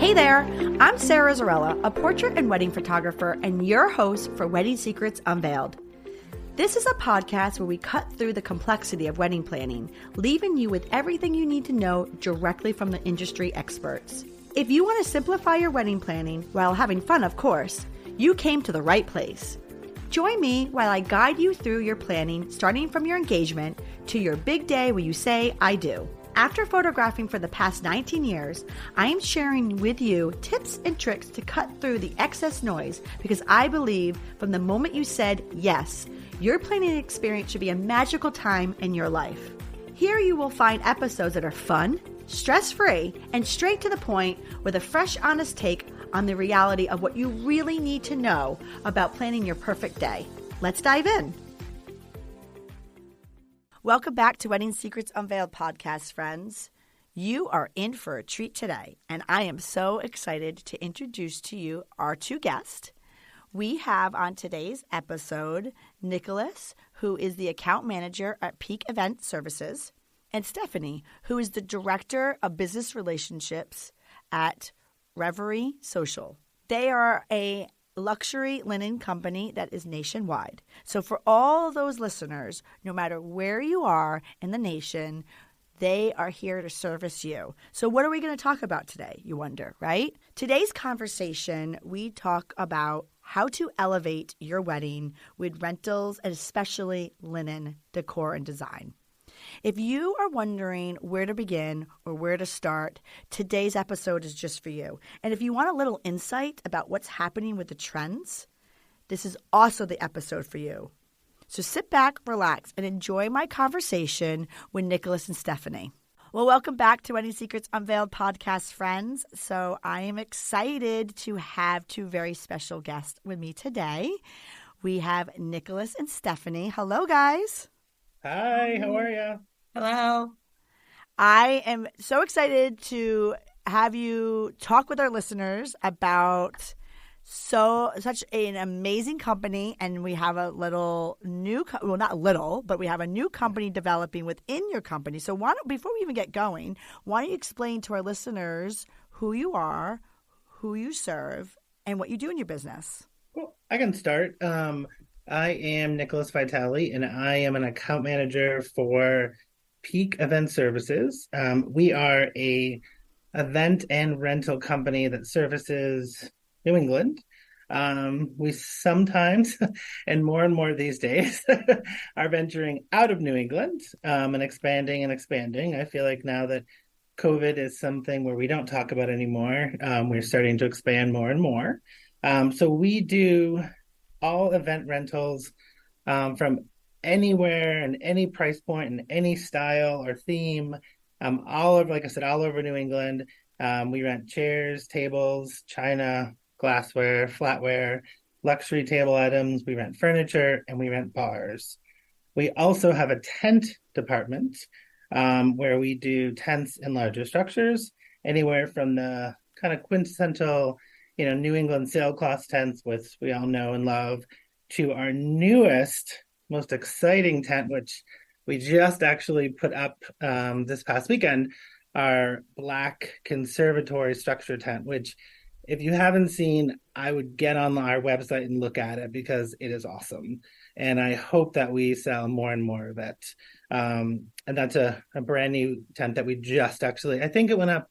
Hey there, I'm Sarah Zarella, a portrait and wedding photographer and your host for Wedding Secrets Unveiled. This is a podcast where we cut through the complexity of wedding planning, leaving you with everything you need to know directly from the industry experts. If you want to simplify your wedding planning while having fun, of course, you came to the right place. Join me while I guide you through your planning, starting from your engagement to your big day where you say, I do. After photographing for the past 19 years, I am sharing with you tips and tricks to cut through the excess noise because I believe from the moment you said yes, your planning experience should be a magical time in your life. Here you will find episodes that are fun, stress-free, and straight to the point with a fresh, honest take on the reality of what you really need to know about planning your perfect day. Let's dive in. Welcome back to Wedding Secrets Unveiled podcast, friends. You are in for a treat today, and I am so excited to introduce to you our two guests. We have on today's episode Nicholas, who is the account manager at Peak Event Services, and Stefanie, who is the director of business relationships at Reverie Social. They are a luxury linen company that is nationwide. So for all those listeners, no matter where you are in the nation, they are here to service you. So what are we going to talk about today, you wonder, right? Today's conversation, we talk about how to elevate your wedding with rentals and especially linen decor and design. If you are wondering where to begin or where to start, today's episode is just for you. And if you want a little insight about what's happening with the trends, this is also the episode for you. So sit back, relax, and enjoy my conversation with Nicholas and Stefanie. Well, welcome back to Wedding Secrets Unveiled podcast, friends. So I am excited to have two very special guests with me today. We have Nicholas and Stefanie. Hello, guys. Hi, how are you? Hello. I am so excited to have you talk with our listeners about such an amazing company, and we have a little new, well, not little, but we have a new company developing within your company. So before we even get going, why don't you explain to our listeners who you are, who you serve, and what you do in your business? Well, I can start. I am Nicholas Vitale, and I am an account manager for Peak Event Services. We are a event and rental company that services New England. We sometimes, and more these days, are venturing out of New England and expanding. I feel like now that COVID is something where we don't talk about anymore, we're starting to expand more and more. So we do all event rentals from anywhere and any price point and any style or theme, all over, like I said, all over New England. We rent chairs, tables, china, glassware, flatware, luxury table items. We rent furniture and we rent bars. We also have a tent department where we do tents and larger structures, anywhere from the kind of quintessential New England sailcloth tents, which we all know and love, to our newest, most exciting tent, which we just actually put up this past weekend, our black conservatory structure tent, which if you haven't seen, I would get on our website and look at it because it is awesome. And I hope that we sell more and more of it. And that's a brand new tent that we just actually, I think it went up,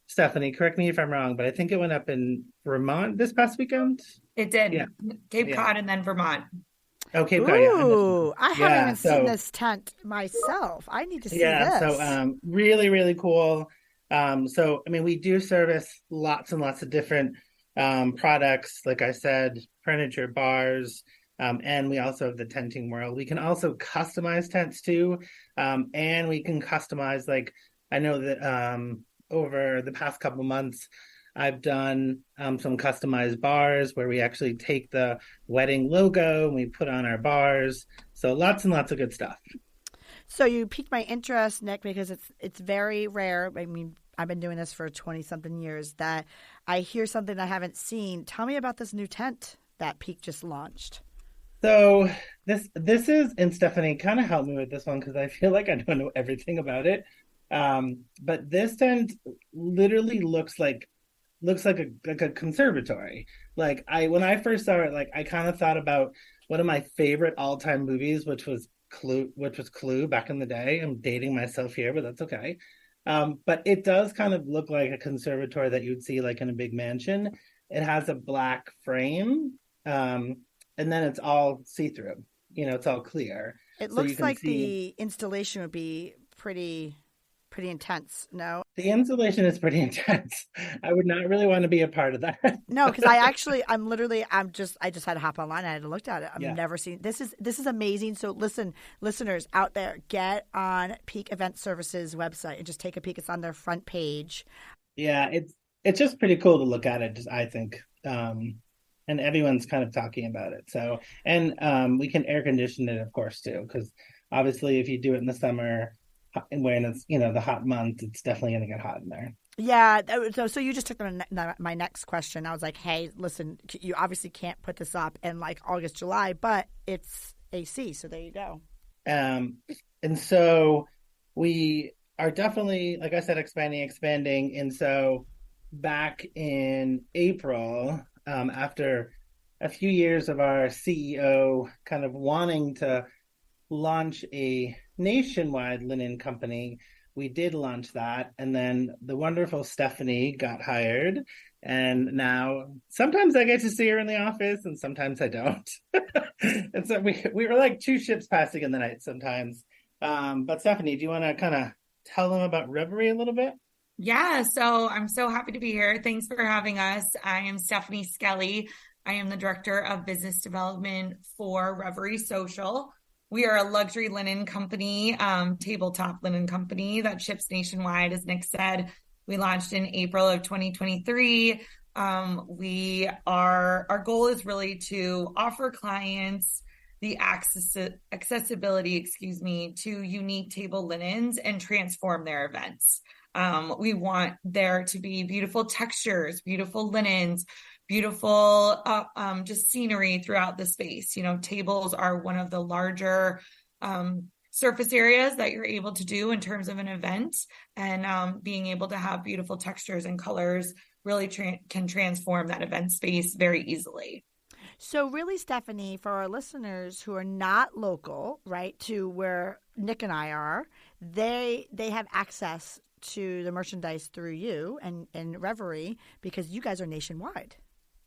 Stefanie, correct me if I'm wrong, but I think it went up in Vermont this past weekend. It did. Yeah. Cape Cod and then Vermont. Oh, Cape Cod. Ooh, I haven't even seen this tent myself. I need to see this. So really, really cool. So, I mean, we do service lots and lots of different products, like I said, furniture, bars, and we also have the tenting world. We can also customize tents too, and we can customize, like, I know that over the past couple months, I've done some customized bars where we actually take the wedding logo and we put on our bars. So lots and lots of good stuff. So you piqued my interest, Nick, because it's very rare. I mean, I've been doing this for 20-something years that I hear something I haven't seen. Tell me about this new tent that Peak just launched. So this is, and Stefanie kind of helped me with this one because I feel like I don't know everything about it. But this tent literally looks like looks like a conservatory. Like when I first saw it, like I kind of thought about one of my favorite all-time movies, which was Clue back in the day. I'm dating myself here, but that's okay. But it does kind of look like a conservatory that you'd see like in a big mansion. It has a black frame, and then it's all see-through. It's all clear, It so you looks can like see. the installation would be pretty intense. No, The insulation is pretty intense. I would not really want to be a part of that. no, because I just had to hop online. I had to look at it. I've Yeah. never seen this is amazing. So listen, listeners out there, get on Peak Event Services website and just take a peek. It's on their front page. Yeah, it's just pretty cool to look at it, just I think. And everyone's kind of talking about it. So, and we can air condition it, of course, too, because obviously if you do it in the summer and when it's, the hot month, it's definitely going to get hot in there. Yeah. So you just took my next question. I was like, hey, listen, you obviously can't put this up in like August, July, but it's AC. So there you go. And so we are definitely, like I said, expanding. And so back in April, after a few years of our CEO kind of wanting to launch a nationwide linen company, we did launch that. And then the wonderful Stefanie got hired. And now sometimes I get to see her in the office and sometimes I don't. And so we were like two ships passing in the night sometimes. But Stefanie, do you want to kind of tell them about Reverie a little bit? Yeah, so I'm so happy to be here. Thanks for having us. I am Stefanie Skelley. I am the Director of Business Development for Reverie Social. We are a luxury linen company, tabletop linen company that ships nationwide, as Nick said. We launched in April of 2023. Our goal is really to offer clients the accessibility, to unique table linens and transform their events. We want there to be beautiful textures, beautiful linens, beautiful just scenery throughout the space. Tables are one of the larger surface areas that you're able to do in terms of an event, and being able to have beautiful textures and colors really can transform that event space very easily. So really, Stefanie, for our listeners who are not local, right, to where Nick and I are, they have access to the merchandise through you and Reverie because you guys are nationwide.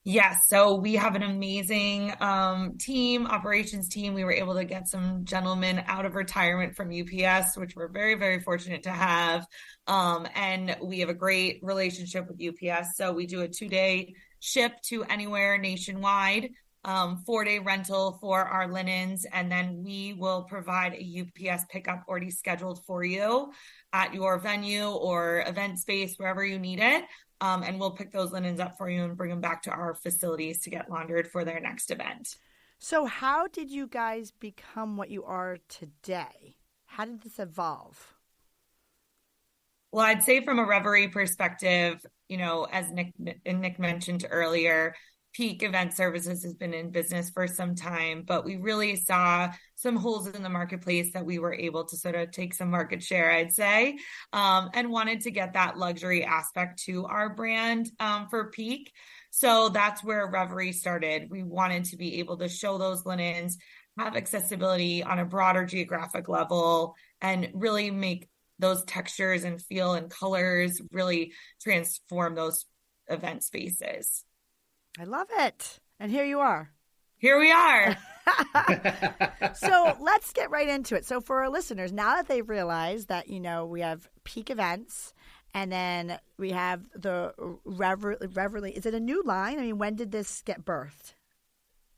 Yes. So we have an amazing operations team. We were able to get some gentlemen out of retirement from UPS, which we're very, very fortunate to have. And we have a great relationship with UPS. So we do a 2-day ship to anywhere nationwide, 4-day rental for our linens. And then we will provide a UPS pickup already scheduled for you at your venue or event space, wherever you need it. And we'll pick those linens up for you and bring them back to our facilities to get laundered for their next event. So how did you guys become what you are today? How did this evolve? Well, I'd say from a Reverie perspective, as Nick mentioned earlier, Peak Event Services has been in business for some time, but we really saw some holes in the marketplace that we were able to sort of take some market share, I'd say, and wanted to get that luxury aspect to our brand for Peak. So that's where Reverie started. We wanted to be able to show those linens, have accessibility on a broader geographic level, and really make those textures and feel and colors really transform those event spaces. I love it. And here you are. Here we are. So let's get right into it. So for our listeners, now that they've realized that, we have Peak Events and then we have the Reverie. Is it a new line? I mean, when did this get birthed?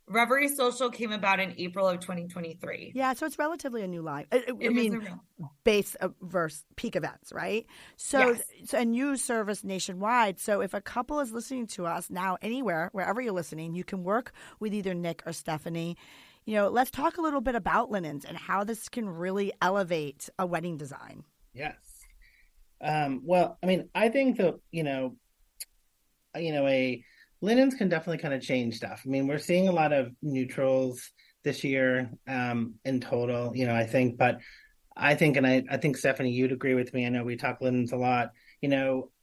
Reverie Social came about in April of 2023. Yeah, so it's relatively a new line. Base versus Peak Events, right? So, yes. And you service nationwide. So if a couple is listening to us now anywhere, wherever you're listening, you can work with either Nick or Stefanie. Let's talk a little bit about linens and how this can really elevate a wedding design. Yes. Well, I mean, I think that, linens can definitely kind of change stuff. I mean, we're seeing a lot of neutrals this year in total, I think, and I think Stefanie, you'd agree with me. I know we talk linens a lot.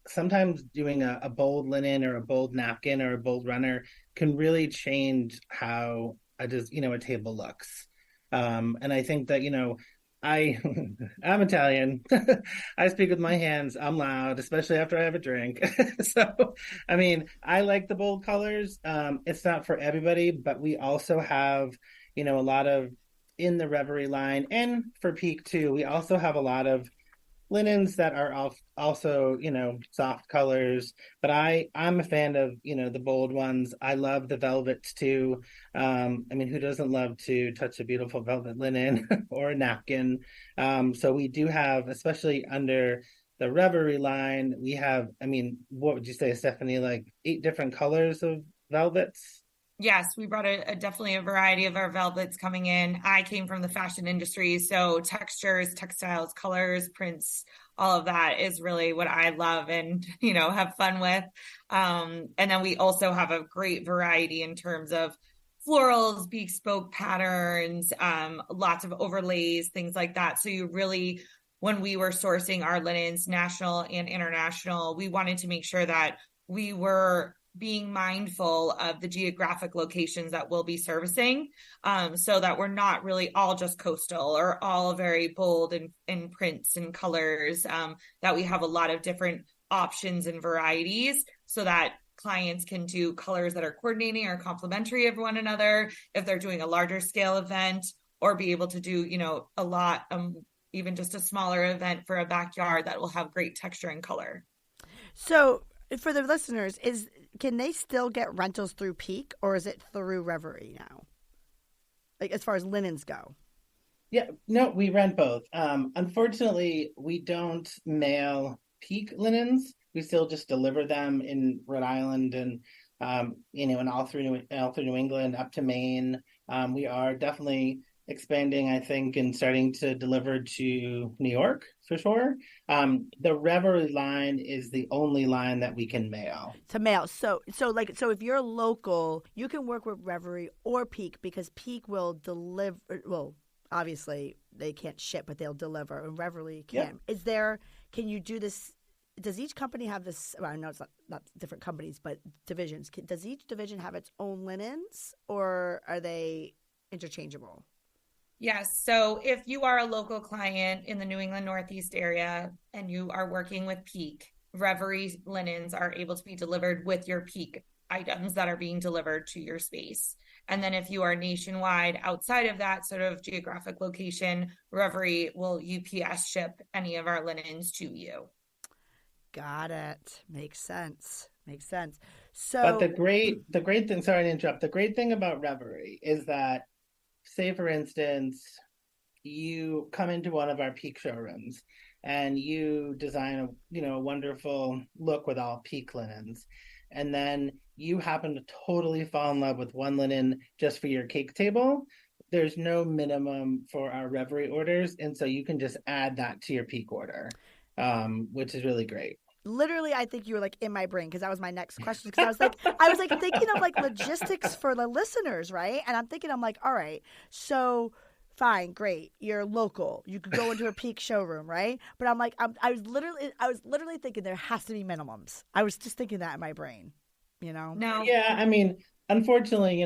sometimes doing a bold linen or a bold napkin or a bold runner can really change how a table looks. And I think that, I I'm Italian. I speak with my hands. I'm loud, especially after I have a drink. So, I mean, I like the bold colors. It's not for everybody, but we also have, a lot of in the Reverie line and for Peak too. We also have a lot of linens that are also soft colors, but I'm a fan of the bold ones. I love the velvets too. I mean, who doesn't love to touch a beautiful velvet linen or a napkin? So we do have, especially under the Reverie line, we have, I mean, what would you say, Stefanie, like 8 different colors of velvets? Yes, we brought definitely a variety of our velvets coming in. I came from the fashion industry, so textures, textiles, colors, prints, all of that is really what I love and, have fun with. And then we also have a great variety in terms of florals, bespoke patterns, lots of overlays, things like that. So you really, when we were sourcing our linens, national and international, we wanted to make sure that we were being mindful of the geographic locations that we'll be servicing, so that we're not really all just coastal or all very bold in prints and colors, that we have a lot of different options and varieties so that clients can do colors that are coordinating or complementary of one another if they're doing a larger scale event, or be able to do, a lot, even just a smaller event for a backyard that will have great texture and color. So for the listeners, can they still get rentals through Peak, or is it through Reverie now? Like as far as linens go? Yeah, no, we rent both. Unfortunately, we don't mail Peak linens. We still just deliver them in Rhode Island and and all through New England up to Maine. We are definitely expanding, I think, and starting to deliver to New York for sure. The Reverie line is the only line that we can mail. To mail. So if you're local, you can work with Reverie or Peak, because Peak will deliver. Well, obviously they can't ship, but they'll deliver, and Reverie can. Yeah. Can you do this? Does each company have this? Well, I know it's not different companies, but divisions. Does each division have its own linens, or are they interchangeable? Yes. So if you are a local client in the New England Northeast area and you are working with Peak, Reverie linens are able to be delivered with your Peak items that are being delivered to your space. And then if you are nationwide outside of that sort of geographic location, Reverie will UPS ship any of our linens to you. Got it. Makes sense. So, but the great thing, sorry to interrupt, the great thing about Reverie is that, say for instance, you come into one of our Peak showrooms and you design a wonderful look with all Peak linens, and then you happen to totally fall in love with one linen just for your cake table. There's no minimum for our Reverie orders, and so you can just add that to your Peak order, which is really great. Literally, I think you were like in my brain, because that was my next question. Because I was like thinking of like logistics for the listeners, right? And I'm like, all right, so fine, great, you're local, you could go into a Peak showroom, right? But I'm like, I was literally thinking there has to be minimums. I was just thinking that in my brain, No. Yeah, I mean, unfortunately,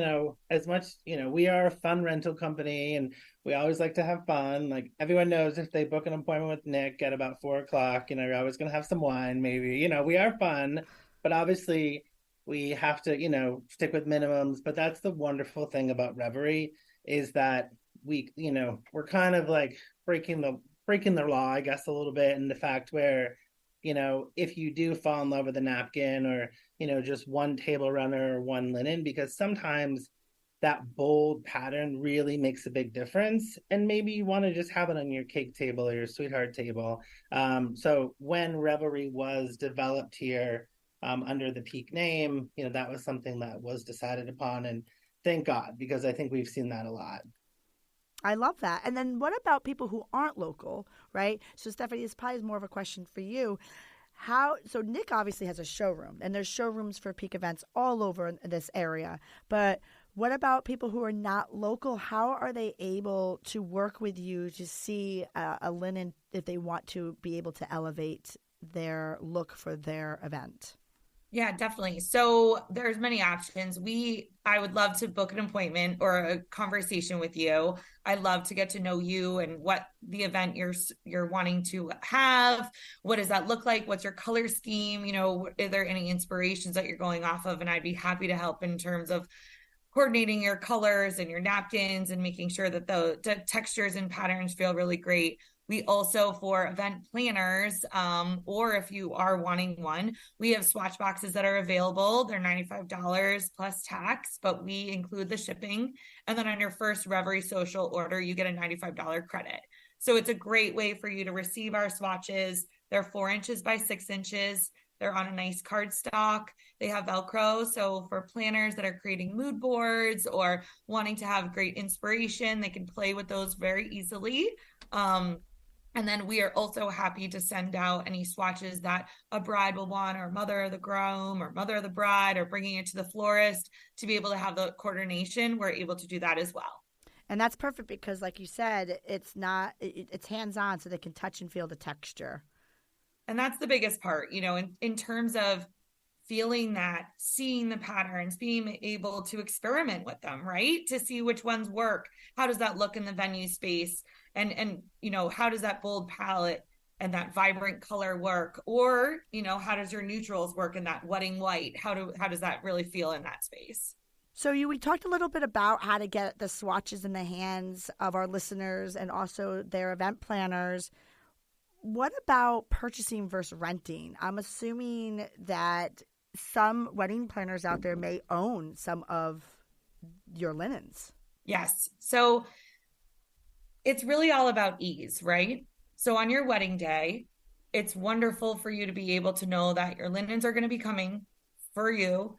as much, we are a fun rental company and we always like to have fun. Like everyone knows, if they book an appointment with Nick at about 4:00, you're always going to have some wine, maybe. We are fun, but obviously we have to, stick with minimums. But that's the wonderful thing about Reverie, is that we're kind of like breaking the law, I guess, a little bit, in the fact where, if you do fall in love with a napkin or, just one table runner or one linen, because sometimes that bold pattern really makes a big difference. And maybe you want to just have it on your cake table or your sweetheart table. So when Reverie was developed here, under the Peak name, that was something that was decided upon. And thank God, because I think we've seen that a lot. I love that. And then what about people who aren't local, right? So Stefanie, this probably is more of a question for you. So Nick obviously has a showroom, and there's showrooms for Peak events all over in this area. But what about people who are not local? How are they able to work with you to see a linen if they want to be able to elevate their look for their event? Yeah, definitely. So there's many options. I would love to book an appointment or a conversation with you. I love to get to know you and what the event you're wanting to have. What does that look like? What's your color scheme? Are there any inspirations that you're going off of? And I'd be happy to help in terms of coordinating your colors and your napkins and making sure that the textures and patterns feel really great. We also, for event planners, or if you are wanting one, we have swatch boxes that are available. They're $95 plus tax, but we include the shipping. And then on your first Reverie Social order, you get a $95 credit. So it's a great way for you to receive our swatches. They're 4 inches by 6 inches. They're on a nice cardstock. They have Velcro. So for planners that are creating mood boards or wanting to have great inspiration, they can play with those very easily. And then we are also happy to send out any swatches that a bride will want, or mother of the groom or mother of the bride, or bringing it to the florist to be able to have the coordination. We're able to do that as well. And that's perfect because, like you said, it's hands-on, so they can touch and feel the texture. And that's the biggest part, in terms of feeling that, seeing the patterns, being able to experiment with them, right? To see which ones work. How does that look in the venue space? And how does that bold palette and that vibrant color work? Or, how does your neutrals work in that wedding white? How does that really feel in that space? So we talked a little bit about how to get the swatches in the hands of our listeners and also their event planners. What about purchasing versus renting? I'm assuming that some wedding planners out there may own some of your linens. Yes. So it's really all about ease, right? So on your wedding day, it's wonderful for you to be able to know that your linens are going to be coming for you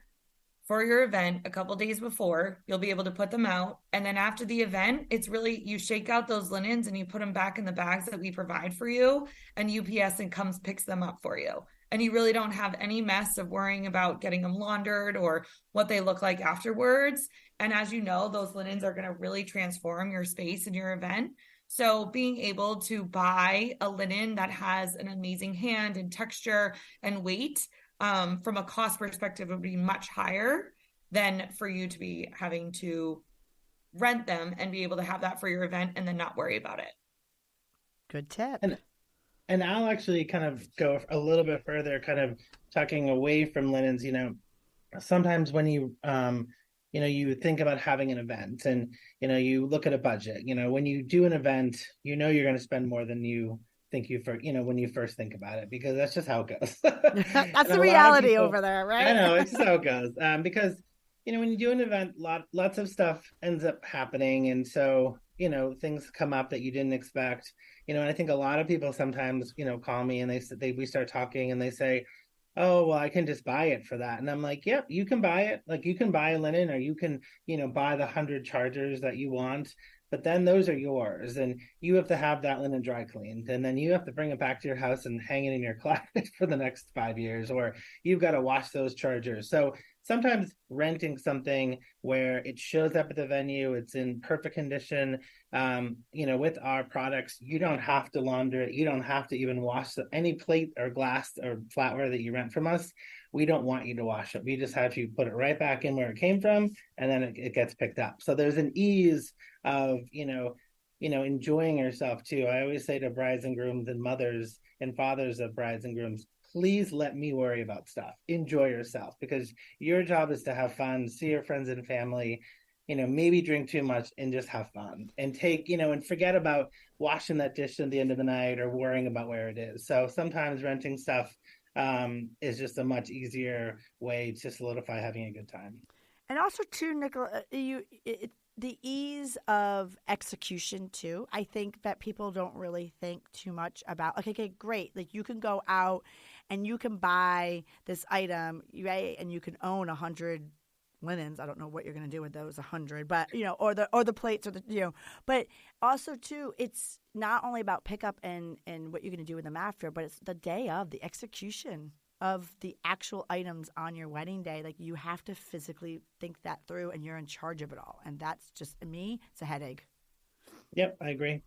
for your event a couple days before. You'll be able to put them out. And then after the event, it's really, you shake out those linens and you put them back in the bags that we provide for you, and UPS comes picks them up for you. And you really don't have any mess of worrying about getting them laundered or what they look like afterwards. And as you know, those linens are going to really transform your space and your event. So being able to buy a linen that has an amazing hand and texture and weight, from a cost perspective, would be much higher than for you to be having to rent them and be able to have that for your event and then not worry about it. Good tip. And I'll actually kind of go a little bit further, kind of tucking away from linens. Sometimes when you think about having an event and, you look at a budget, when you do an event, you're going to spend more than you think when you first think about it, because that's just how it goes. That's the reality over there, right? I know, it's just how it goes. Because, when you do an event, lots of stuff ends up happening. And so, things come up that you didn't expect, and I think a lot of people sometimes, call me and we start talking and they say, oh, well, I can just buy it for that. And I'm like, yep, you can buy it. Like, you can buy a linen, or you can, buy the 100 chargers that you want. But then those are yours, and you have to have that linen dry cleaned, and then you have to bring it back to your house and hang it in your closet for the next 5 years, or you've got to wash those chargers. So sometimes renting something where it shows up at the venue, it's in perfect condition. With our products, you don't have to launder it. You don't have to even wash any plate or glass or flatware that you rent from us. We don't want you to wash it. We just have you put it right back in where it came from, and then it gets picked up. So there's an ease of, enjoying yourself too. I always say to brides and grooms and mothers and fathers of brides and grooms, please let me worry about stuff. Enjoy yourself, because your job is to have fun, see your friends and family, maybe drink too much and just have fun and take, and forget about washing that dish at the end of the night or worrying about where it is. So sometimes renting stuff is just a much easier way to solidify having a good time. And also, too, Nicola, the ease of execution, too. I think that people don't really think too much about, okay, great. Like, you can go out and you can buy this item, right? And you can own 100 linens. I don't know what you're going to do with those 100, but, or the plates, or but also, too, it's not only about pickup and what you're going to do with them after, but it's the day of, the execution of the actual items on your wedding day. Like, you have to physically think that through, and you're in charge of it all. And that's just, me, it's a headache. Yep, I agree.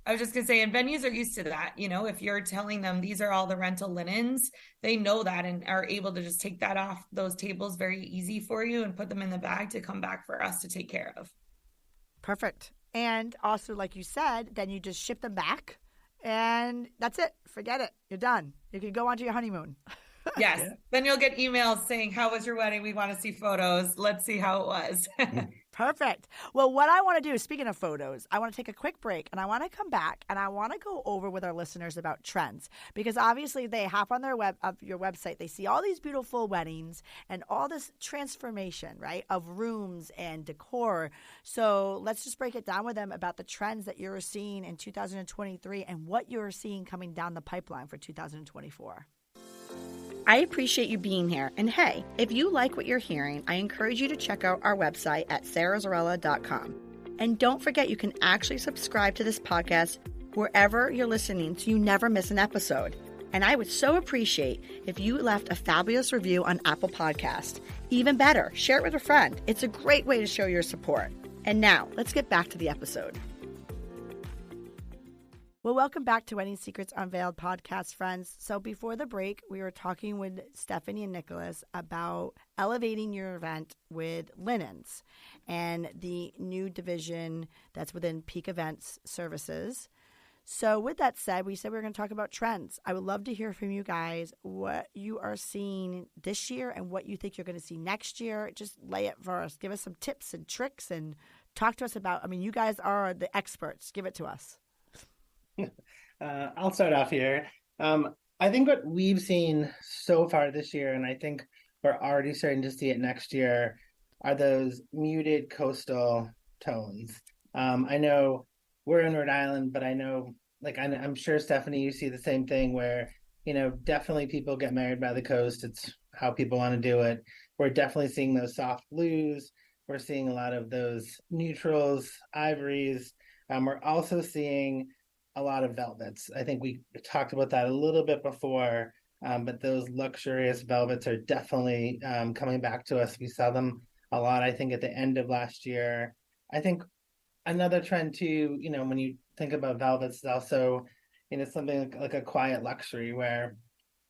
I was just gonna say, and venues are used to that. If you're telling them these are all the rental linens, they know that and are able to just take that off those tables very easy for you and put them in the bag to come back for us to take care of. Perfect. And also, like you said, then you just ship them back and that's it. Forget it. You're done. You can go on to your honeymoon. Yes. Yeah. Then you'll get emails saying, how was your wedding? We want to see photos. Let's see how it was. Perfect. Well, what I want to do, speaking of photos, I want to take a quick break and I want to come back and I want to go over with our listeners about trends, because obviously they hop on their your website, they see all these beautiful weddings and all this transformation, right, of rooms and decor. So let's just break it down with them about the trends that you're seeing in 2023 and what you're seeing coming down the pipeline for 2024. I appreciate you being here. And hey, if you like what you're hearing, I encourage you to check out our website at sarahzarella.com. And don't forget, you can actually subscribe to this podcast wherever you're listening so you never miss an episode. And I would so appreciate if you left a fabulous review on Apple Podcasts. Even better, share it with a friend. It's a great way to show your support. And now, let's get back to the episode. Well, welcome back to Wedding Secrets Unveiled podcast, friends. So before the break, we were talking with Stefanie and Nicholas about elevating your event with linens and the new division that's within Peak Events Services. So with that said, we said we were going to talk about trends. I would love to hear from you guys what you are seeing this year and what you think you're going to see next year. Just lay it for us. Give us some tips and tricks and talk to us about, you guys are the experts. Give it to us. I'll start off here. I think what we've seen so far this year, and I think we're already starting to see it next year, are those muted coastal tones. I know we're in Rhode Island, but I know, I'm sure, Stefanie, you see the same thing where, definitely people get married by the coast. It's how people want to do it. We're definitely seeing those soft blues. We're seeing a lot of those neutrals, ivories. We're also seeing a lot of velvets. I think we talked about that a little bit before, but those luxurious velvets are definitely coming back to us. We saw them a lot, I think, at the end of last year. I think another trend too, when you think about velvets, is also, something like a quiet luxury where,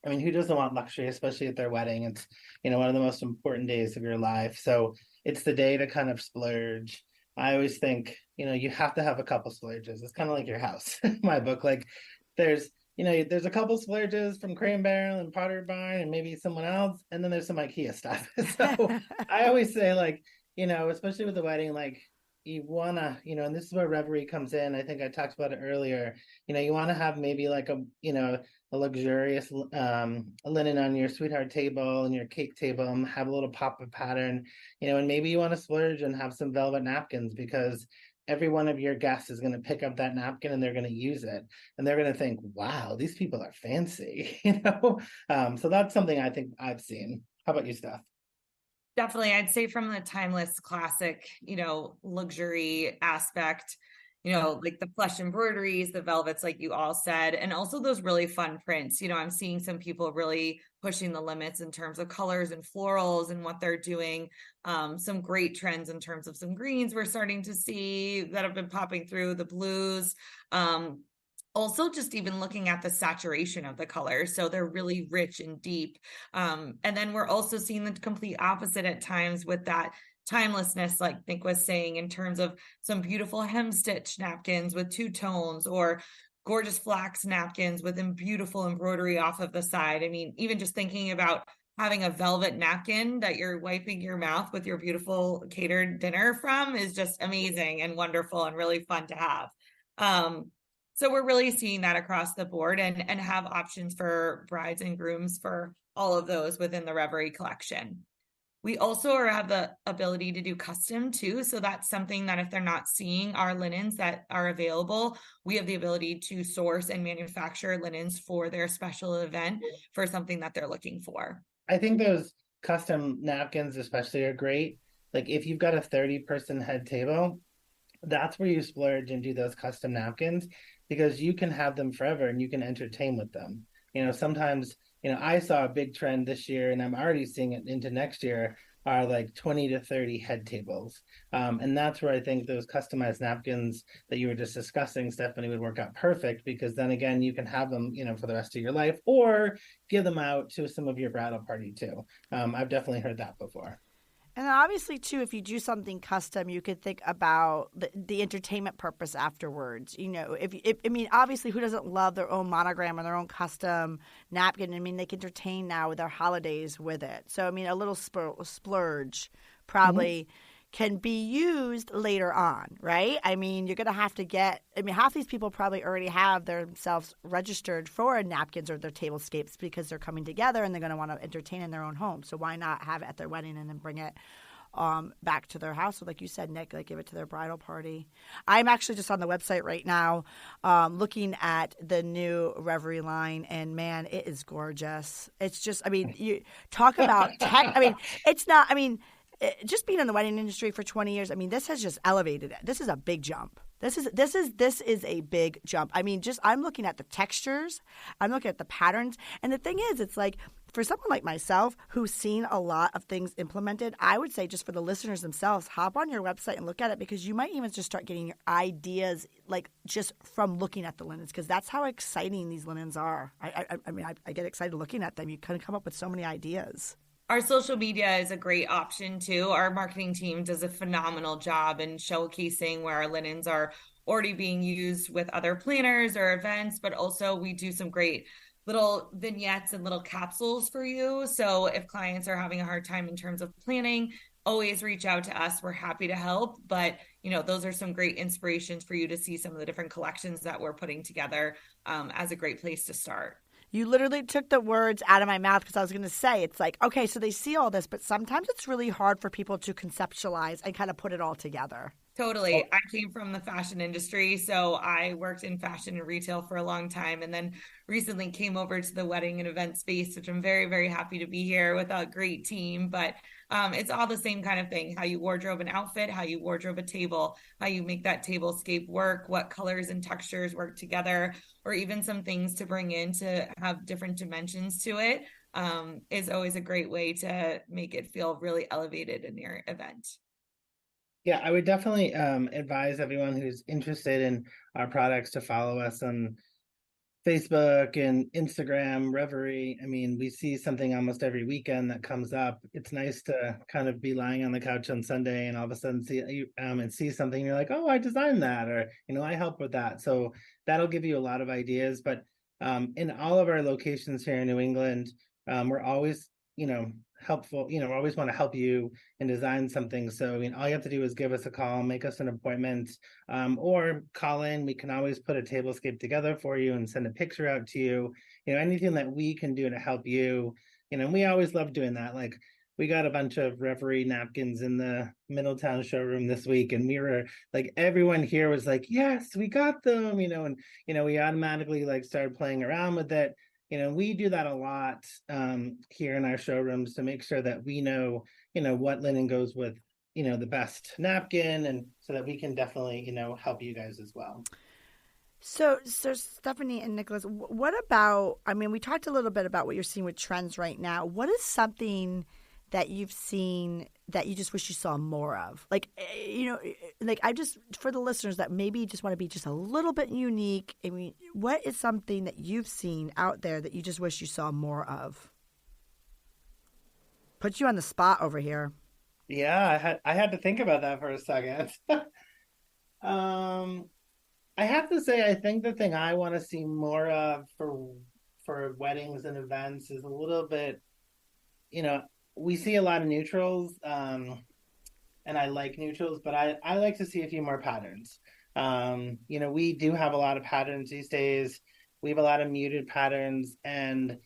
who doesn't want luxury, especially at their wedding? It's, one of the most important days of your life. So it's the day to kind of splurge. I always think, you have to have a couple splurges. It's kind of like your house, in my book. There's a couple splurges from Crane Barrel and Potter Barn and maybe someone else. And then there's some IKEA stuff. So I always say, especially with the wedding, you want to, and this is where Reverie comes in. I think I talked about it earlier. You want to have maybe a luxurious linen on your sweetheart table and your cake table and have a little pop of pattern, and maybe you want to splurge and have some velvet napkins, because every one of your guests is going to pick up that napkin and they're going to use it. And they're going to think, wow, these people are fancy, So that's something I think I've seen. How about you, Steph? Definitely. I'd say from the timeless classic, luxury aspect, like the plush embroideries, the velvets, like you all said, and also those really fun prints. I'm seeing some people really pushing the limits in terms of colors and florals and what they're doing. Some great trends in terms of some greens we're starting to see that have been popping through, the blues. Also, just even looking at the saturation of the colors. So they're really rich and deep. And then we're also seeing the complete opposite at times with that timelessness, like Nick was saying, in terms of some beautiful hem stitch napkins with two tones, or gorgeous flax napkins with beautiful embroidery off of the side. Even just thinking about having a velvet napkin that you're wiping your mouth with your beautiful catered dinner from is just amazing and wonderful and really fun to have. So we're really seeing that across the board and have options for brides and grooms for all of those within the Reverie collection. We also have the ability to do custom too. So that's something that if they're not seeing our linens that are available, we have the ability to source and manufacture linens for their special event for something that they're looking for. I think those custom napkins especially are great. If you've got a 30-person head table, that's where you splurge and do those custom napkins, because you can have them forever and you can entertain with them. Sometimes, I saw a big trend this year, and I'm already seeing it into next year, are like 20 to 30 head tables. And that's where I think those customized napkins that you were just discussing, Stefanie, would work out perfect, because then again, you can have them, for the rest of your life, or give them out to some of your bridal party too. I've definitely heard that before. And obviously, too, if you do something custom, you could think about the entertainment purpose afterwards. I mean, obviously, who doesn't love their own monogram or their own custom napkin? I mean, they can entertain now with their holidays with it. So, I mean, a little splurge probably can be used later on, right? I mean, you're going to have to half these people probably already have themselves registered for napkins or their tablescapes because they're coming together and they're going to want to entertain in their own home. So why not have it at their wedding and then bring it back to their house? So like you said, Nick, like give it to their bridal party. I'm actually just on the website right now looking at the new Reverie line, and man, it is gorgeous. It's just, I mean, you talk about tech. I mean, it's not, I mean, just being in the wedding industry for 20 years, I mean, this has just elevated it. This is a big jump. This is a big jump. I mean, I'm looking at the textures, I'm looking at the patterns, and the thing is, it's like for someone like myself who's seen a lot of things implemented, I would say just for the listeners themselves, hop on your website and look at it, because you might even just start getting your ideas like just from looking at the linens, because that's how exciting these linens are. I mean, I get excited looking at them. You kind of come up with so many ideas. Our social media is a great option too. Our marketing team does a phenomenal job in showcasing where our linens are already being used with other planners or events, but also we do some great little vignettes and little capsules for you. So if clients are having a hard time in terms of planning, always reach out to us. We're happy to help. But, those are some great inspirations for you to see some of the different collections that we're putting together as a great place to start. You literally took the words out of my mouth, because I was going to say, it's like, okay, so they see all this, but sometimes it's really hard for people to conceptualize and kind of put it all together. Totally. I came from the fashion industry, so I worked in fashion and retail for a long time, and then recently came over to the wedding and event space, which I'm very, very happy to be here with a great team. But it's all the same kind of thing: how you wardrobe an outfit, how you wardrobe a table, how you make that tablescape work, what colors and textures work together, or even some things to bring in to have different dimensions to it, is always a great way to make it feel really elevated in your event. Yeah, I would definitely advise everyone who's interested in our products to follow us on Facebook and Instagram, Reverie. I mean, we see something almost every weekend that comes up. It's nice to kind of be lying on the couch on Sunday and all of a sudden see something. You're like, oh, I designed that, or I help with that. So that'll give you a lot of ideas. But in all of our locations here in New England, we're always helpful. We always want to help you and design something. So all you have to do is give us a call, make us an appointment, or call in. We can always put a tablescape together for you and send a picture out to you. Anything that we can do to help you. We always love doing that. Like, we got a bunch of Reverie napkins in the Middletown showroom this week, and we were like, everyone here was like, yes, we got them, and we automatically like started playing around with it. We do that a lot here in our showrooms to make sure that we know, what linen goes with, the best napkin, and so that we can definitely, help you guys as well. So Stefanie and Nicholas, what about, I mean, we talked a little bit about what you're seeing with trends right now. What is something that you've seen that you just wish you saw more of? Like, I just, for the listeners that maybe just want to be just a little bit unique, I mean, what is something that you've seen out there that you just wish you saw more of? Put you on the spot over here. Yeah, I had to think about that for a second. I have to say, I think the thing I want to see more of for weddings and events is a little bit, we see a lot of neutrals, and I like neutrals, but I like to see a few more patterns. We do have a lot of patterns these days. We have a lot of muted patterns, and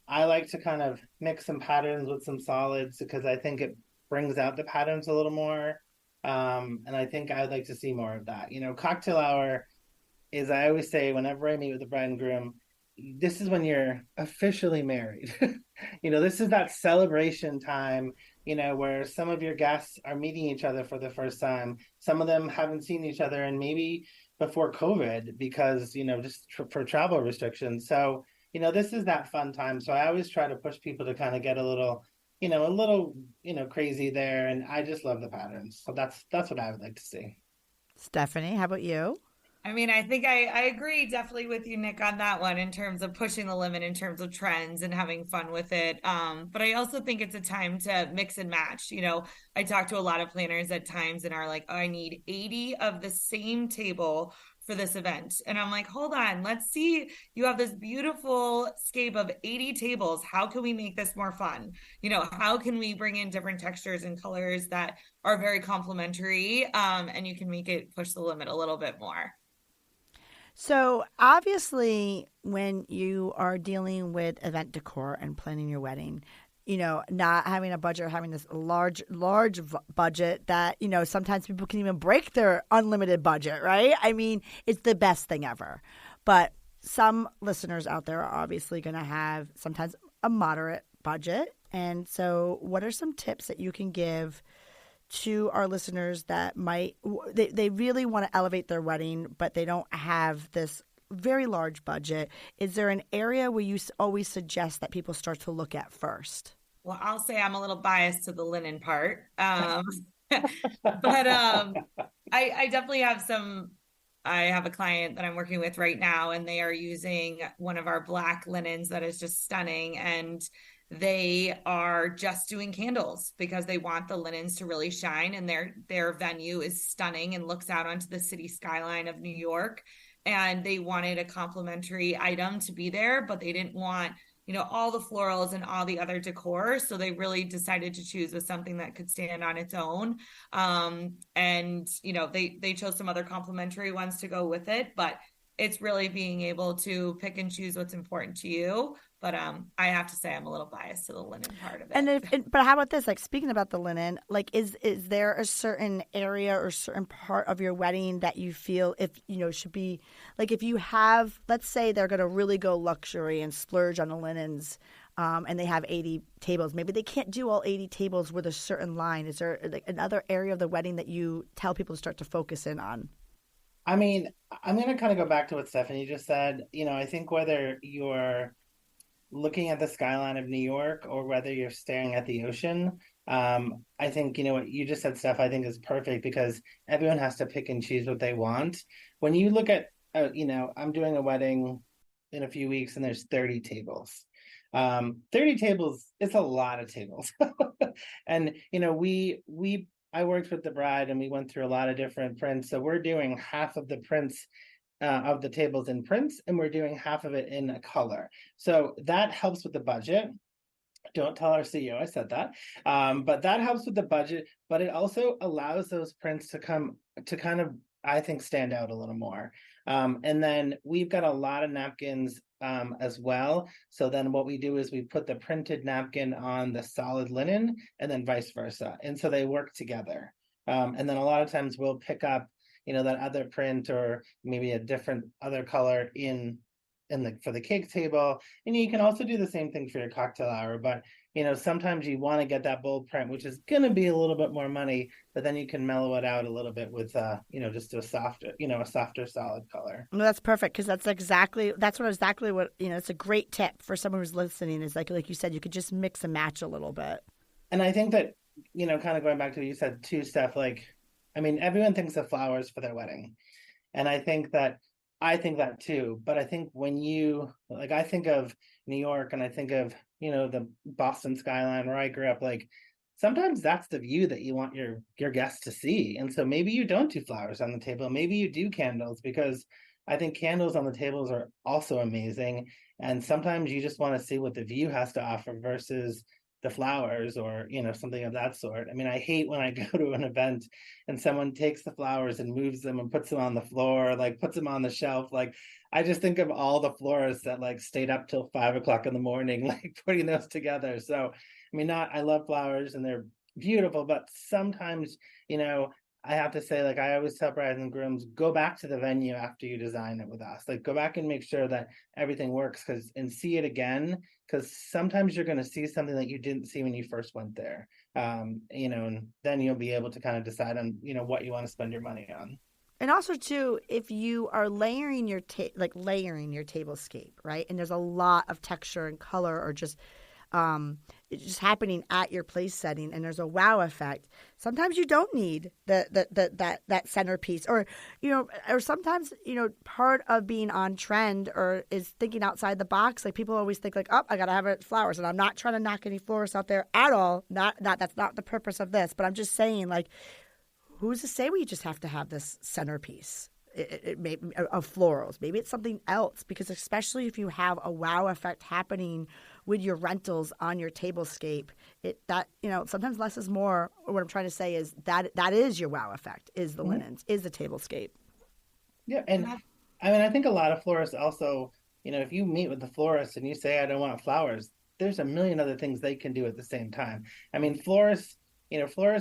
I like to kind of mix some patterns with some solids, because I think it brings out the patterns a little more. And I think I'd like to see more of that. Cocktail hour is, I always say, whenever I meet with the bride and groom, this is when you're officially married. This is that celebration time, where some of your guests are meeting each other for the first time. Some of them haven't seen each other and maybe before COVID, because, just for travel restrictions. So, this is that fun time. So I always try to push people to kind of get a little a little, crazy there. And I just love the patterns. So that's what I would like to see. Stefanie, how about you? I mean, I think I agree definitely with you, Nick, on that one in terms of pushing the limit in terms of trends and having fun with it. But I also think it's a time to mix and match. I talk to a lot of planners at times and are like, oh, I need 80 of the same table for this event. And I'm like, hold on, let's see. You have this beautiful scape of 80 tables. How can we make this more fun? How can we bring in different textures and colors that are very complementary, and you can make it push the limit a little bit more. So obviously, when you are dealing with event decor and planning your wedding, not having a budget or having this large budget that, sometimes people can even break their unlimited budget, right? I mean, it's the best thing ever. But some listeners out there are obviously going to have sometimes a moderate budget. And so what are some tips that you can give to our listeners that they really want to elevate their wedding, but they don't have this very large budget? Is there an area where you always suggest that people start to look at first? Well, I'll say I'm a little biased to the linen part. But I definitely have I have a client that I'm working with right now, and they are using one of our black linens that is just stunning. And they are just doing candles because they want the linens to really shine, and their venue is stunning and looks out onto the city skyline of New York. And they wanted a complimentary item to be there, but they didn't want all the florals and all the other decor. So they really decided to choose with something that could stand on its own. And they chose some other complimentary ones to go with it, but it's really being able to pick and choose what's important to you. But I have to say I'm a little biased to the linen part of it. But how about this? Like, speaking about the linen, like, is there a certain area or certain part of your wedding that you feel should be, like, if you have, let's say they're going to really go luxury and splurge on the linens, and they have 80 tables. Maybe they can't do all 80 tables with a certain line. Is there like another area of the wedding that you tell people to start to focus in on? I mean, I'm going to kind of go back to what Stefanie just said. I think whether you're looking at the skyline of New York or whether you're staring at the ocean, I think, what you just said, Steph, I think is perfect because everyone has to pick and choose what they want. When you look at, I'm doing a wedding in a few weeks and there's 30 tables. 30 tables, it's a lot of tables. And, I worked with the bride and we went through a lot of different prints. So we're doing half of the prints of the tables in prints, and we're doing half of it in a color. So that helps with the budget. Don't tell our CEO I said that. But that helps with the budget, but it also allows those prints to kind of, I think, stand out a little more. And then we've got a lot of napkins as well. So then what we do is we put the printed napkin on the solid linen and then vice versa. And so they work together. And then a lot of times we'll pick up, that other print or maybe a different other color for the cake table. And you can also do the same thing for your cocktail hour. But, sometimes you want to get that bold print, which is going to be a little bit more money, but then you can mellow it out a little bit with, just a softer solid color. Well, that's perfect because that's exactly what, it's a great tip for someone who's listening is like you said, you could just mix and match a little bit. And I think that, kind of going back to what you said too, Steph, everyone thinks of flowers for their wedding. And I think that too, but I think when I think of New York and I think of, the Boston skyline where I grew up, sometimes that's the view that you want your guests to see. And so maybe you don't do flowers on the table. Maybe you do candles, because I think candles on the tables are also amazing. And sometimes you just want to see what the view has to offer versus the flowers or, something of that sort. I mean, I hate when I go to an event and someone takes the flowers and moves them and puts them on the floor, puts them on the shelf. I just think of all the florists that stayed up till 5 o'clock in the morning, putting those together. So, I mean, I love flowers and they're beautiful, but sometimes, I have to say, I always tell brides and grooms, go back to the venue after you design it with us. Go back and make sure that everything works and see it again, because sometimes you're going to see something that you didn't see when you first went there. And then you'll be able to kind of decide on, what you want to spend your money on. And also, too, if you are layering your tablescape, right, and there's a lot of texture and color or just it's just happening at your place setting, and there's a wow effect. Sometimes you don't need that centerpiece, or sometimes part of being on trend or is thinking outside the box. Like people always think like, oh, I gotta have it flowers, and I'm not trying to knock any florists out there at all. Not that's not the purpose of this, but I'm just saying like, who's to say we just have to have this centerpiece? It may, of florals. Maybe it's something else, because especially if you have a wow effect happening with your rentals on your tablescape, sometimes less is more. Or what I'm trying to say is that is your wow effect, is the linens, is the tablescape. Yeah, and I mean, I think a lot of florists also, if you meet with the florist and you say, I don't want flowers, there's a million other things they can do at the same time. I mean, florists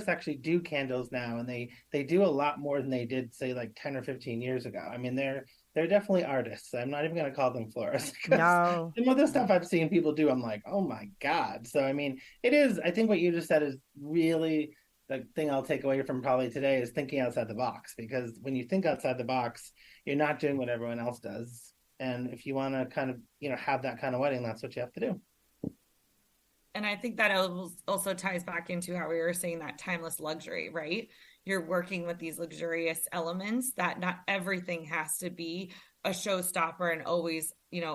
actually do candles now, and they do a lot more than they did, say, like 10 or 15 years ago. I mean, they're definitely artists. I'm not even going to call them florists. No. Some of the stuff I've seen people do, I'm like, oh my God. So, I mean, I think what you just said is really the thing I'll take away from probably today is thinking outside the box, because when you think outside the box, you're not doing what everyone else does. And if you want to kind of, have that kind of wedding, that's what you have to do. And I think that also ties back into how we were saying that timeless luxury, right? You're working with these luxurious elements that not everything has to be a showstopper and always,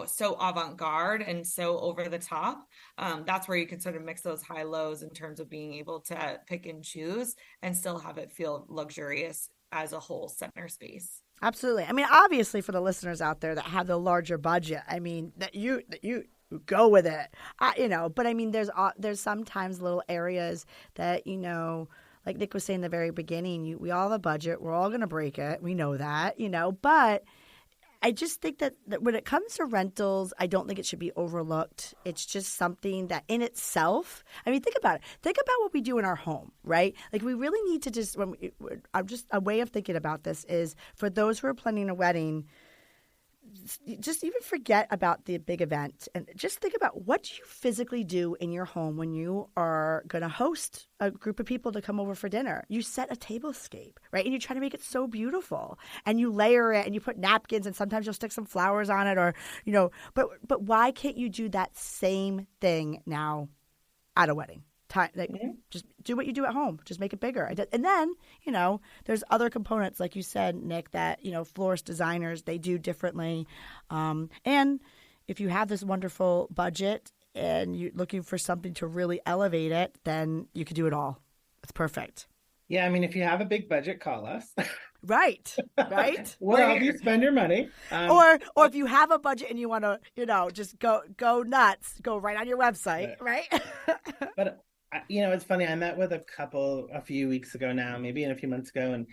so avant-garde and so over the top. That's where you can sort of mix those high lows in terms of being able to pick and choose and still have it feel luxurious as a whole center space. Absolutely. I mean, obviously for the listeners out there that have the larger budget, I mean, that you go with it, but I mean, there's sometimes little areas that, like Nick was saying in the very beginning, we all have a budget. We're all going to break it. We know that, but I just think that when it comes to rentals, I don't think it should be overlooked. It's just something that in itself, I mean, think about it. Think about what we do in our home, right? Like we really need to a way of thinking about this is for those who are planning a wedding, just even forget about the big event and just think about what do you physically do in your home when you are going to host a group of people to come over for dinner. You set a tablescape, right? And you try to make it so beautiful, and you layer it, and you put napkins, and sometimes you'll stick some flowers on it, or but why can't you do that same thing now at a wedding? Just do what you do at home. Just make it bigger. And then, there's other components, like you said, Nick, that, florist designers, they do differently. And if you have this wonderful budget and you're looking for something to really elevate it, then you could do it all. It's perfect. Yeah, I mean, if you have a big budget, call us. Right. We'll help you spend your money. Or if you have a budget and you want to, just go nuts, go right on your website, right? But it's funny. I met with a couple a few weeks ago now, maybe a few months ago, and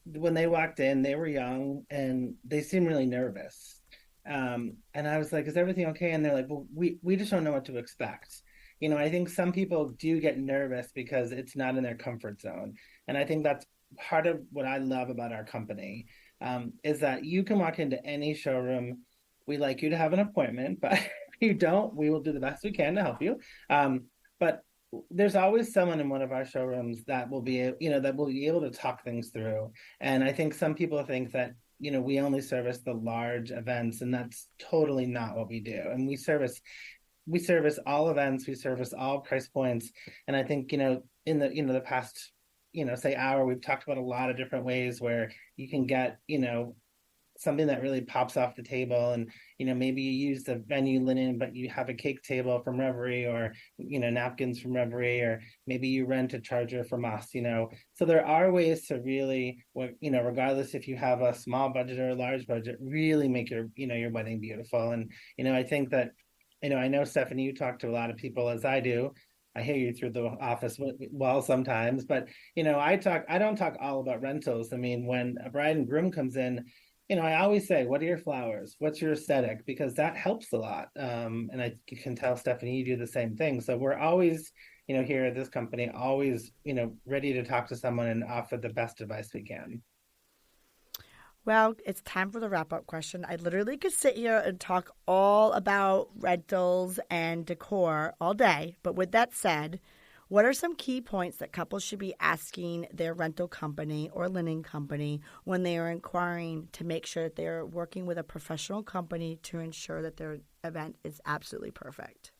when they walked in, they were young and they seemed really nervous. And I was like, "Is everything okay?" And they're like, "Well, we just don't know what to expect." I think some people do get nervous because it's not in their comfort zone, and I think that's part of what I love about our company, is that you can walk into any showroom. We like you to have an appointment, but if you don't, we will do the best we can to help you. But there's always someone in one of our showrooms that will be, able to talk things through. And I think some people think that, we only service the large events, and that's totally not what we do. And we service all events, we service all price points. And I think, in the past, say hour, we've talked about a lot of different ways where you can get, something that really pops off the table, and maybe you use the venue linen but you have a cake table from Reverie, or napkins from Reverie, or maybe you rent a charger from us. So there are ways to really, regardless if you have a small budget or a large budget, really make your your wedding beautiful. And I think that I know, Stefanie, you talk to a lot of people, as I do. I hear you through the office well sometimes, but I don't talk all about rentals. I mean, when a bride and groom comes in, I always say, what are your flowers? What's your aesthetic? Because that helps a lot. And I can tell, Stefanie, you do the same thing. So we're always, here at this company, always, ready to talk to someone and offer the best advice we can. Well, it's time for the wrap-up question. I literally could sit here and talk all about rentals and decor all day. But with that said, what are some key points that couples should be asking their rental company or linen company when they are inquiring to make sure that they're working with a professional company to ensure that their event is absolutely perfect?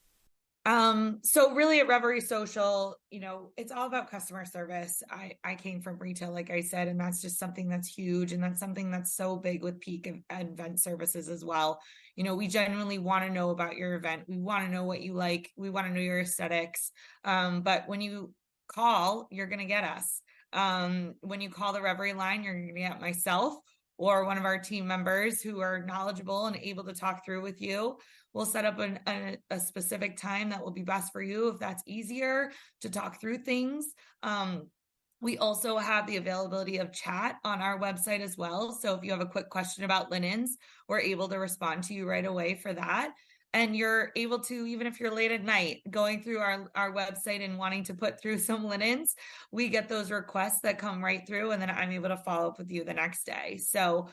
So really at Reverie Social, it's all about customer service. I came from retail, like I said, and that's just something that's huge. And that's something that's so big with Peak Event Services as well. We genuinely want to know about your event. We want to know what you like. We want to know your aesthetics. But when you call, you're going to get us. When you call the Reverie line, you're going to get myself or one of our team members who are knowledgeable and able to talk through with you. We'll set up a specific time that will be best for you if that's easier to talk through things. We also have the availability of chat on our website as well. So if you have a quick question about linens, we're able to respond to you right away for that. And you're able to, even if you're late at night, going through our website and wanting to put through some linens, we get those requests that come right through, and then I'm able to follow up with you the next day. So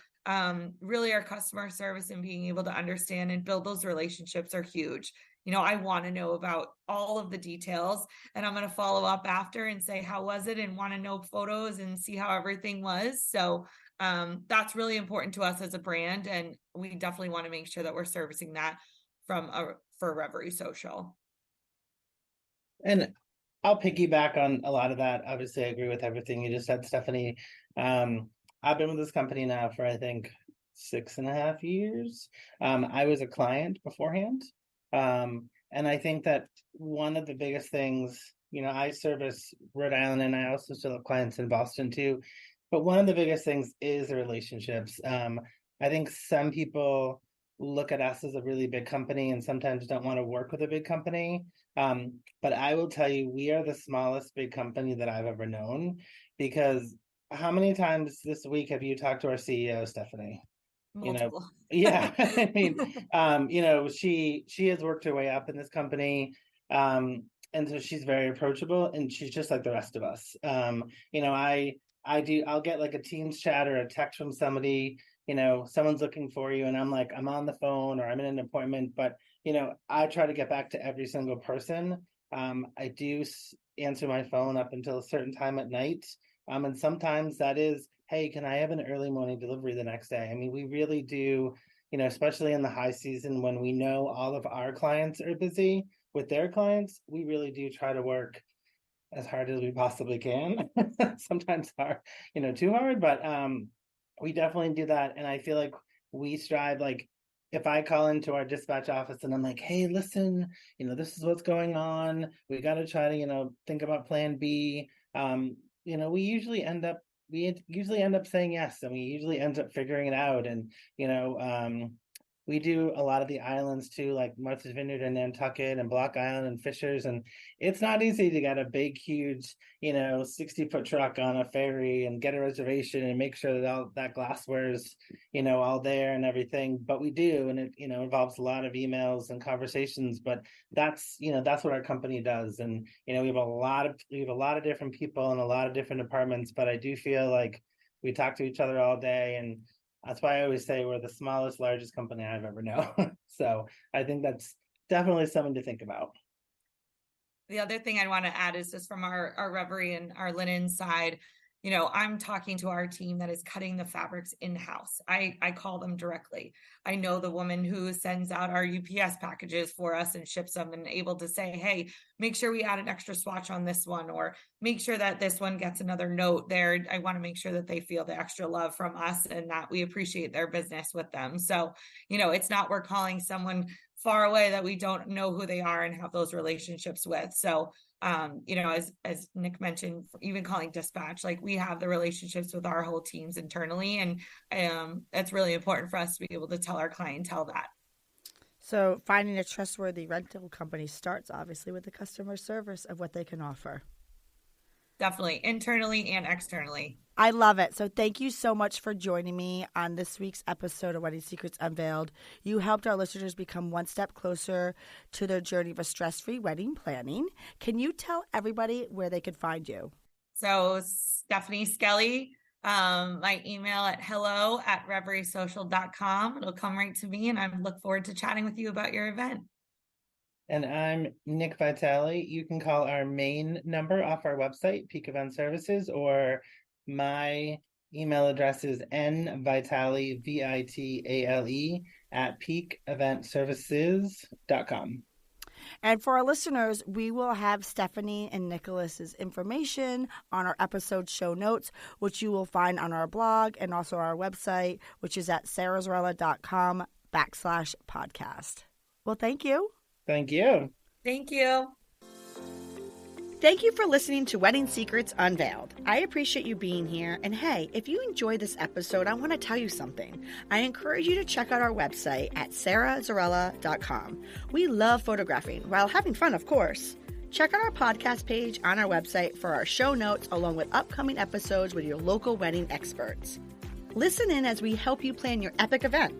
really our customer service and being able to understand and build those relationships are huge. I want to know about all of the details, and I'm going to follow up after and say, how was it? And want to know photos and see how everything was. So that's really important to us as a brand. And we definitely want to make sure that we're servicing that for Reverie Social. And I'll piggyback on a lot of that. Obviously, I agree with everything you just said, Stefanie. I've been with this company now for, I think, 6.5 years. I was a client beforehand. And I think that one of the biggest things, I service Rhode Island and I also still have clients in Boston too. But one of the biggest things is the relationships. I think some people look at us as a really big company and sometimes don't want to work with a big company. But I will tell you, we are the smallest big company that I've ever known, because how many times this week have you talked to our CEO, Stefanie? Multiple. Yeah. I mean, she has worked her way up in this company. And so she's very approachable and she's just like the rest of us. I'll get like a Teams chat or a text from somebody, someone's looking for you, and I'm like, I'm on the phone or I'm in an appointment, but I try to get back to every single person. I do answer my phone up until a certain time at night. And sometimes that is, hey, can I have an early morning delivery the next day? I mean, we really do, especially in the high season when we know all of our clients are busy with their clients, we really do try to work as hard as we possibly can. Sometimes hard, too hard, but we definitely do that. And I feel like we strive, like if I call into our dispatch office and I'm like, hey, listen, this is what's going on. We got to try to, think about plan B. We usually end up saying yes, and we usually end up figuring it out. And we do a lot of the islands too, like Martha's Vineyard and Nantucket and Block Island and Fishers, and it's not easy to get a big, huge, 60-foot truck on a ferry and get a reservation and make sure that all that glassware is, all there and everything. But we do, and it, involves a lot of emails and conversations. But that's what our company does, and we have a lot of different people and a lot of different departments. But I do feel like we talk to each other all day, and that's why I always say we're the smallest, largest company I've ever known. So I think that's definitely something to think about. The other thing I want to add is just from our Reverie and our linen side, I'm talking to our team that is cutting the fabrics in-house. I call them directly. I know the woman who sends out our UPS packages for us and ships them, and able to say, hey, make sure we add an extra swatch on this one, or make sure that this one gets another note there. I want to make sure that they feel the extra love from us and that we appreciate their business with them. So, it's not we're calling someone far away that we don't know who they are and have those relationships with. So as Nick mentioned, even calling dispatch, like we have the relationships with our whole teams internally, and it's really important for us to be able to tell our clientele that. So finding a trustworthy rental company starts obviously with the customer service of what they can offer. Definitely, internally and externally. I love it. So thank you so much for joining me on this week's episode of Wedding Secrets Unveiled. You helped our listeners become one step closer to their journey of a stress-free wedding planning. Can you tell everybody where they could find you? So Stefanie Skelley, my email at hello@reveriesocial.com. It'll come right to me, and I look forward to chatting with you about your event. And I'm Nick Vitale. You can call our main number off our website, Peak Event Services, or my email address is nvitale, Vitale, @peakeventservices.com. And for our listeners, we will have Stefanie and Nicholas's information on our episode show notes, which you will find on our blog and also our website, which is at sarahzarella.com/podcast. Well, thank you. Thank you. Thank you. Thank you for listening to Wedding Secrets Unveiled. I appreciate you being here. And hey, if you enjoyed this episode, I want to tell you something. I encourage you to check out our website at sarahzarella.com. We love photographing while having fun, of course. Check out our podcast page on our website for our show notes along with upcoming episodes with your local wedding experts. Listen in as we help you plan your epic event.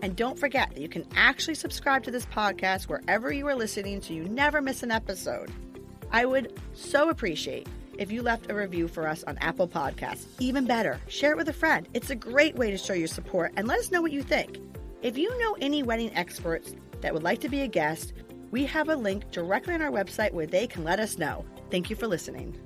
And don't forget that you can actually subscribe to this podcast wherever you are listening so you never miss an episode. I would so appreciate if you left a review for us on Apple Podcasts. Even better, share it with a friend. It's a great way to show your support and let us know what you think. If you know any wedding experts that would like to be a guest, we have a link directly on our website where they can let us know. Thank you for listening.